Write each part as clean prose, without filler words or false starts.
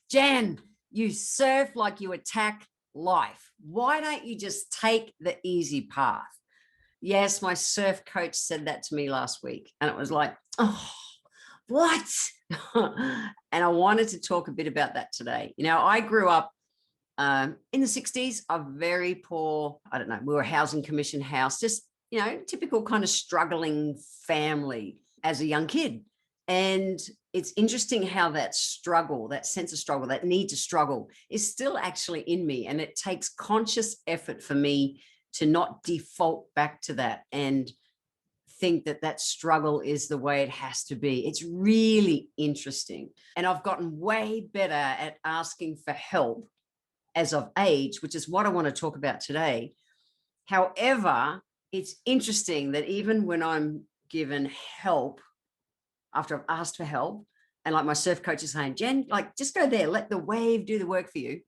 Jan, you surf like you attack life. Why don't you just take the easy path? Yes, my surf coach said that to me last week. And it was like, oh, what? And I wanted to talk a bit about that today. I grew up in the 60s, a very poor, I don't know, we were a housing commission house, just, typical kind of struggling family as a young kid. And it's interesting how that struggle, that sense of struggle, that need to struggle is still actually in me. And it takes conscious effort for me to not default back to that and think that that struggle is the way it has to be. It's really interesting. And I've gotten way better at asking for help as I've aged, which is what I want to talk about today. However, it's interesting that even when I'm given help, after I've asked for help, and like my surf coach is saying, Jen, like just go there, let the wave do the work for you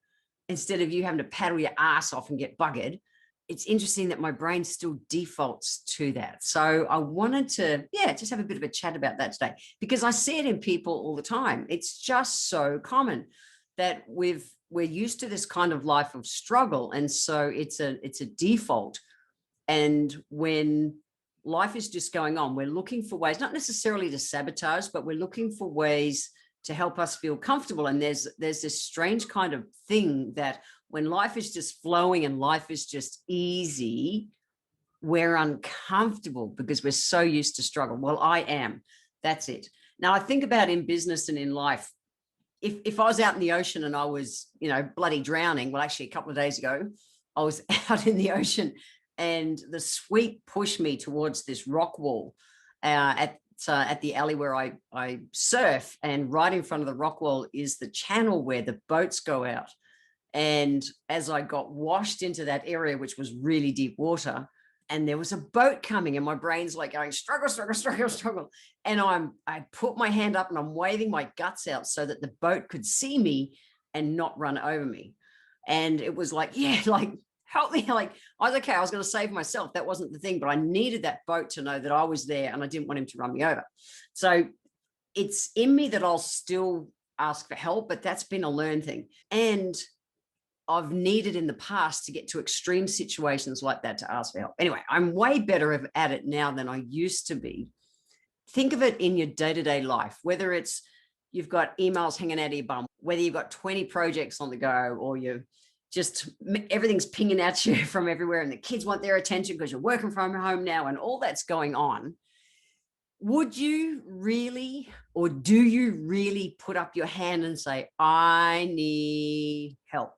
instead of you having to paddle your ass off and get buggered. It's interesting that my brain still defaults to that. So I wanted to, just have a bit of a chat about that today, because I see it in people all the time. It's just so common that we're used to this kind of life of struggle. And so it's a default. And when life is just going on, we're looking for ways, not necessarily to sabotage, but we're looking for ways to help us feel comfortable. And there's this strange kind of thing that when life is just flowing and life is just easy, we're uncomfortable because we're so used to struggle. Well, I am. That's it. Now I think about in business and in life, if I was out in the ocean and I was, bloody drowning, well, actually a couple of days ago, I was out in the ocean and the sweep pushed me towards this rock wall at the alley where I surf, and right in front of the rock wall is the channel where the boats go out. And as I got washed into that area, which was really deep water, and there was a boat coming, and my brain's like going, struggle, struggle, struggle, struggle. And I put my hand up and I'm waving my guts out so that the boat could see me and not run over me. And it was like, help me. Like, I was okay. I was going to save myself. That wasn't the thing, but I needed that boat to know that I was there and I didn't want him to run me over. So it's in me that I'll still ask for help, but that's been a learned thing. And I've needed in the past to get to extreme situations like that to ask for help. Anyway, I'm way better at it now than I used to be. Think of it in your day-to-day life, whether it's you've got emails hanging out of your bum, whether you've got 20 projects on the go, or you're just everything's pinging at you from everywhere and the kids want their attention because you're working from home now and all that's going on. Would you really, or do you really put up your hand and say, I need help?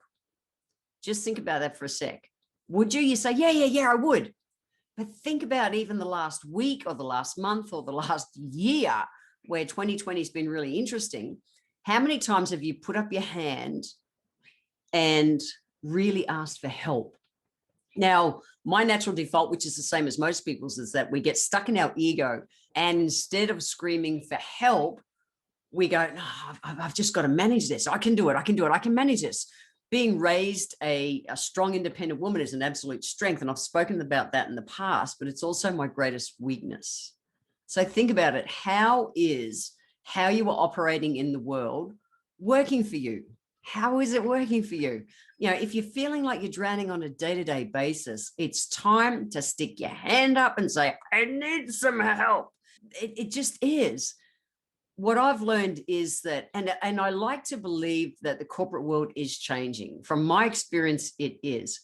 Just think about that for a sec. Would you? You say, yeah, I would. But think about even the last week or the last month or the last year where 2020 has been really interesting. How many times have you put up your hand and really asked for help? Now, my natural default, which is the same as most people's, is that we get stuck in our ego. And instead of screaming for help, we go, no, I've just got to manage this. I can do it. I can manage this. Being raised a strong, independent woman is an absolute strength. And I've spoken about that in the past, but it's also my greatest weakness. So think about it. How you are operating in the world working for you? How is it working for you? If you're feeling like you're drowning on a day-to-day basis, it's time to stick your hand up and say, I need some help. It just is. What I've learned is that, and I like to believe that the corporate world is changing. From my experience, it is.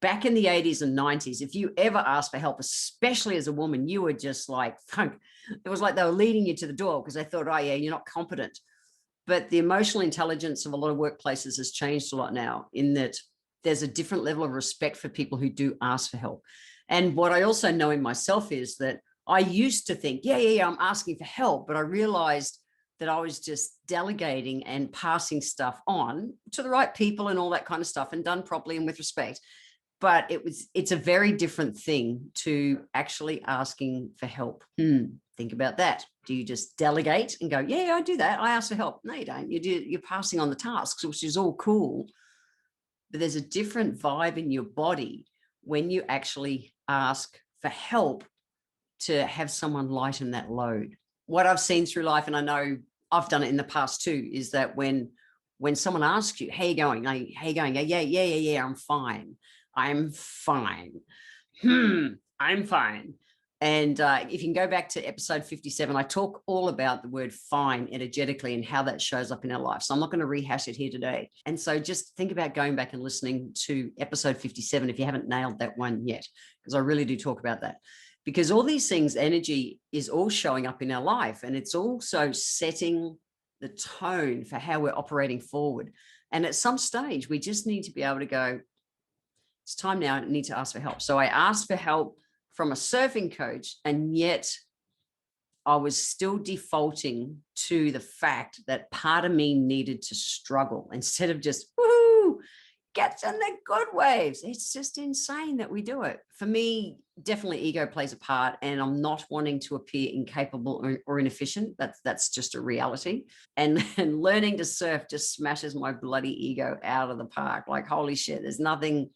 Back in the 80s and 90s, if you ever asked for help, especially as a woman, you were just like, it was like they were leading you to the door because they thought, oh yeah, you're not competent. But the emotional intelligence of a lot of workplaces has changed a lot now, in that there's a different level of respect for people who do ask for help. And what I also know in myself is that I used to think, I'm asking for help, but I realized that I was just delegating and passing stuff on to the right people and all that kind of stuff, and done properly and with respect. But it's a very different thing to actually asking for help. Think about that. Do you just delegate and go, yeah, I do that. I ask for help? No, you don't. You're passing on the tasks, which is all cool. But there's a different vibe in your body when you actually ask for help to have someone lighten that load. What I've seen through life, and I know I've done it in the past too, is that when when someone asks you, how you going? Like, how you going? Yeah, I'm fine. I'm fine. I'm fine. And if you can go back to episode 57, I talk all about the word fine energetically and how that shows up in our life. So I'm not going to rehash it here today. And so just think about going back and listening to episode 57 if you haven't nailed that one yet, because I really do talk about that. Because all these things, energy is all showing up in our life, and it's also setting the tone for how we're operating forward. And at some stage, we just need to be able to go, it's time now, I need to ask for help. So I asked for help from a surfing coach, and yet I was still defaulting to the fact that part of me needed to struggle instead of just, woohoo, get in the good waves. It's just insane that we do it. For me, definitely ego plays a part, and I'm not wanting to appear incapable or inefficient. That's just a reality. And learning to surf just smashes my bloody ego out of the park. Like, holy shit, there's nothing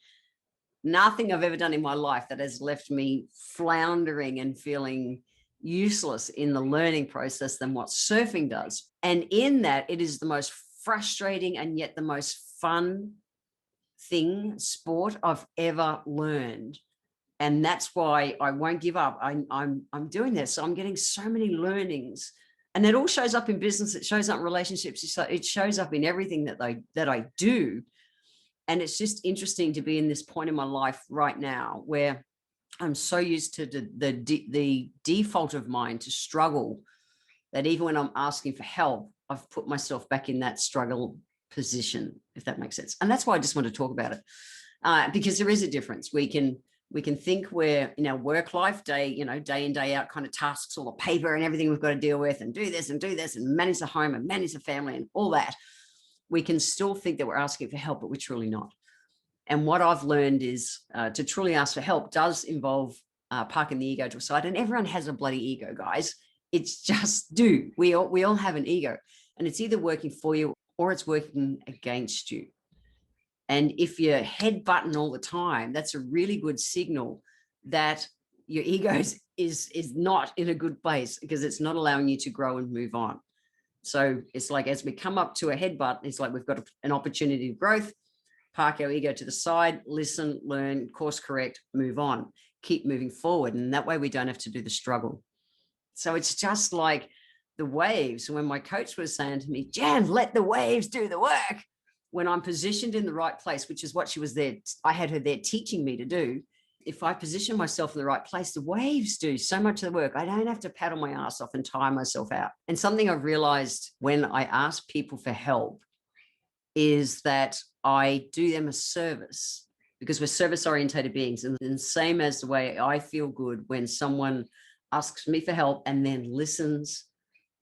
I've ever done in my life that has left me floundering and feeling useless in the learning process than what surfing does. And in that, it is the most frustrating and yet the most fun sport I've ever learned. And that's why I won't give up. I'm doing this. So I'm getting so many learnings, and it all shows up in business. It shows up in relationships. It shows up in everything that I do. And it's just interesting to be in this point in my life right now where I'm so used to the default of mine to struggle that even when I'm asking for help, I've put myself back in that struggle position, if that makes sense. And that's why I just want to talk about it, because there is a difference. We can think we're in our work life, day in, day out kind of tasks, all the paper and everything we've got to deal with, and do this and manage the home and manage the family and all that. We can still think that we're asking for help, but we're truly not. And what I've learned is to truly ask for help does involve parking the ego to a side. And everyone has a bloody ego, guys. It's just we all have an ego, and it's either working for you or it's working against you. And if you're headbutting all the time, that's a really good signal that your ego is not in a good place, because it's not allowing you to grow and move on. So it's like, as we come up to a headbutt, it's like we've got an opportunity of growth, park our ego to the side, listen, learn, course correct, move on, keep moving forward. And that way we don't have to do the struggle. So it's just like the waves. When my coach was saying to me, Jan, let the waves do the work. When I'm positioned in the right place, which is what she was there, I had her there teaching me to do. If I position myself in the right place, the waves do so much of the work. I don't have to paddle my ass off and tire myself out. And something I've realized when I ask people for help is that I do them a service, because we're service-oriented beings. And the same as the way I feel good when someone asks me for help and then listens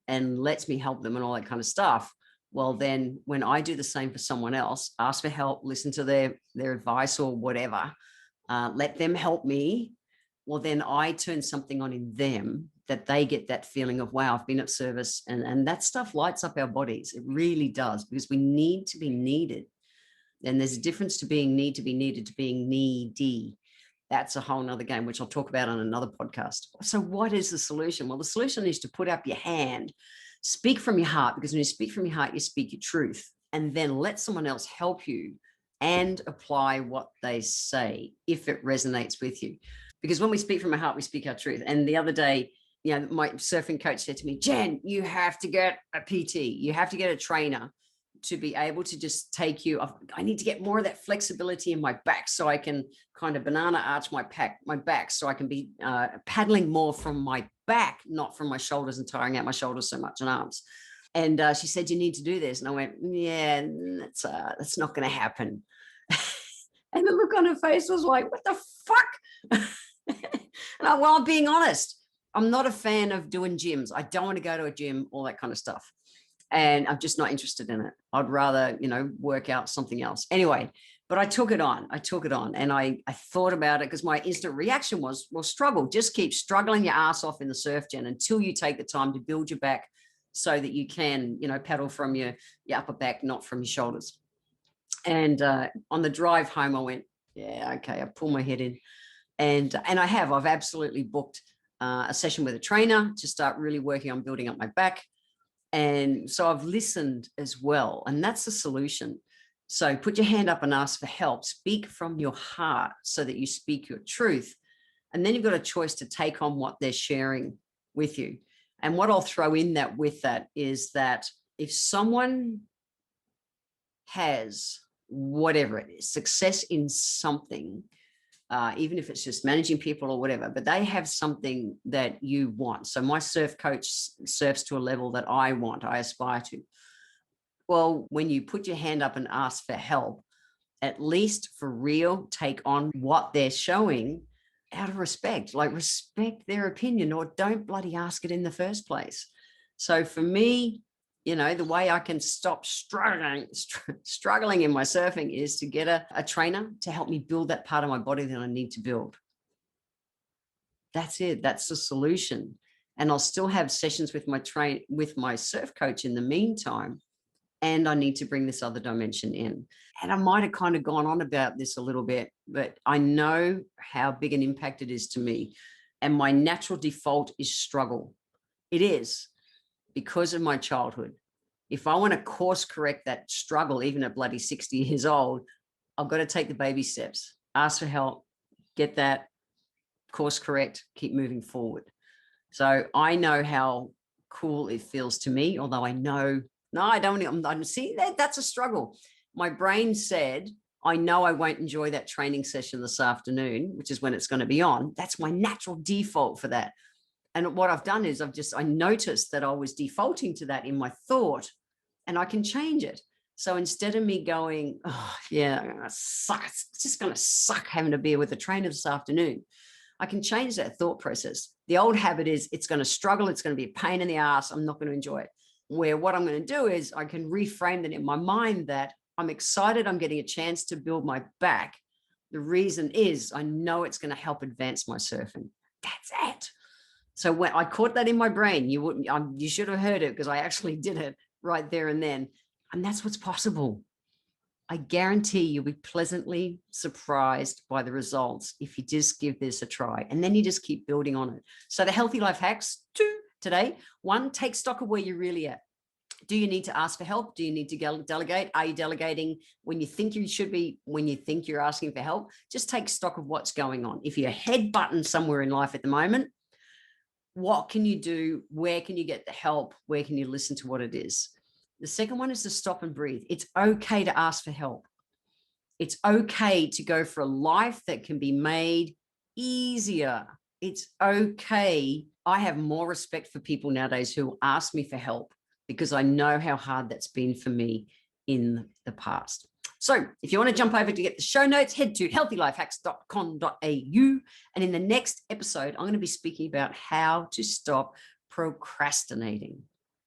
and lets me help them and all that kind of stuff. Well, then when I do the same for someone else, ask for help, listen to their advice or whatever, let them help me, well, then I turn something on in them that they get that feeling of, wow, I've been of service. And that stuff lights up our bodies. It really does, because we need to be needed. And there's a difference to being need to be needed to being needy. That's a whole nother game, which I'll talk about on another podcast. So what is the solution? Well, the solution is to put up your hand, speak from your heart, because when you speak from your heart, you speak your truth, and then let someone else help you and apply what they say if it resonates with you. Because when we speak from our heart, we speak our truth. And the other day, my surfing coach said to me, Jen, you have to get a PT. You have to get a trainer to be able to just take you off. I need to get more of that flexibility in my back so I can kind of banana arch my back so I can be paddling more from my back, not from my shoulders and tiring out my shoulders so much and arms. And she said, you need to do this. And I went, yeah, that's not going to happen. And the look on her face was like, what the fuck? And I'm being honest. I'm not a fan of doing gyms. I don't want to go to a gym, all that kind of stuff. And I'm just not interested in it. I'd rather, work out something else. Anyway, but I took it on. And I thought about it, because my instant reaction was, well, struggle. Just keep struggling your ass off in the surf, Jen, until you take the time to build your back so that you can, paddle from your upper back, not from your shoulders. And on the drive home, I went, yeah, okay. I pulled my head in. And I've absolutely booked a session with a trainer to start really working on building up my back. And so I've listened as well. And that's the solution. So put your hand up and ask for help. Speak from your heart so that you speak your truth. And then you've got a choice to take on what they're sharing with you. And what I'll throw in that with that is that if someone has whatever it is, success in something, even if it's just managing people or whatever, but they have something that you want. So my surf coach surfs to a level that I want, I aspire to. Well, when you put your hand up and ask for help, at least for real, take on what they're showing out of respect, like respect their opinion, or don't bloody ask it in the first place. So for me, the way I can stop struggling in my surfing is to get a trainer to help me build that part of my body that I need to build. That's it. That's the solution. And I'll still have sessions with my surf coach in the meantime. And I need to bring this other dimension in. And I might have kind of gone on about this a little bit, but I know how big an impact it is to me. And my natural default is struggle. It is because of my childhood. If I want to course correct that struggle, even at bloody 60 years old, I've got to take the baby steps, ask for help, get that, course correct, keep moving forward. So I know how cool it feels to me, although I know, no, I don't see that. That's a struggle. My brain said, I know I won't enjoy that training session this afternoon, which is when it's going to be on. That's my natural default for that. And what I've done is I noticed that I was defaulting to that in my thought, and I can change it. So instead of me going, oh yeah, it's just going to suck having a beer with a trainer this afternoon, I can change that thought process. The old habit is it's going to struggle. It's going to be a pain in the ass. I'm not going to enjoy it. Where what I'm going to do is I can reframe that in my mind that I'm excited. I'm getting a chance to build my back. The reason is I know it's going to help advance my surfing. That's it. So when I caught that in my brain, you should have heard it because I actually did it right there and then. And that's what's possible. I guarantee you'll be pleasantly surprised by the results if you just give this a try, and then you just keep building on it. So the healthy life hacks, 2 today. 1, take stock of where you're really at. Do you need to ask for help? Do you need to delegate? Are you delegating when you think you should be, when you think you're asking for help? Just take stock of what's going on. If you're head button somewhere in life at the moment, what can you do? Where can you get the help? Where can you listen to what it is? The second one is to stop and breathe. It's okay to ask for help. It's okay to go for a life that can be made easier. It's okay. I have more respect for people nowadays who ask me for help because I know how hard that's been for me in the past. So if you want to jump over to get the show notes, head to healthylifehacks.com.au. And in the next episode, I'm going to be speaking about how to stop procrastinating.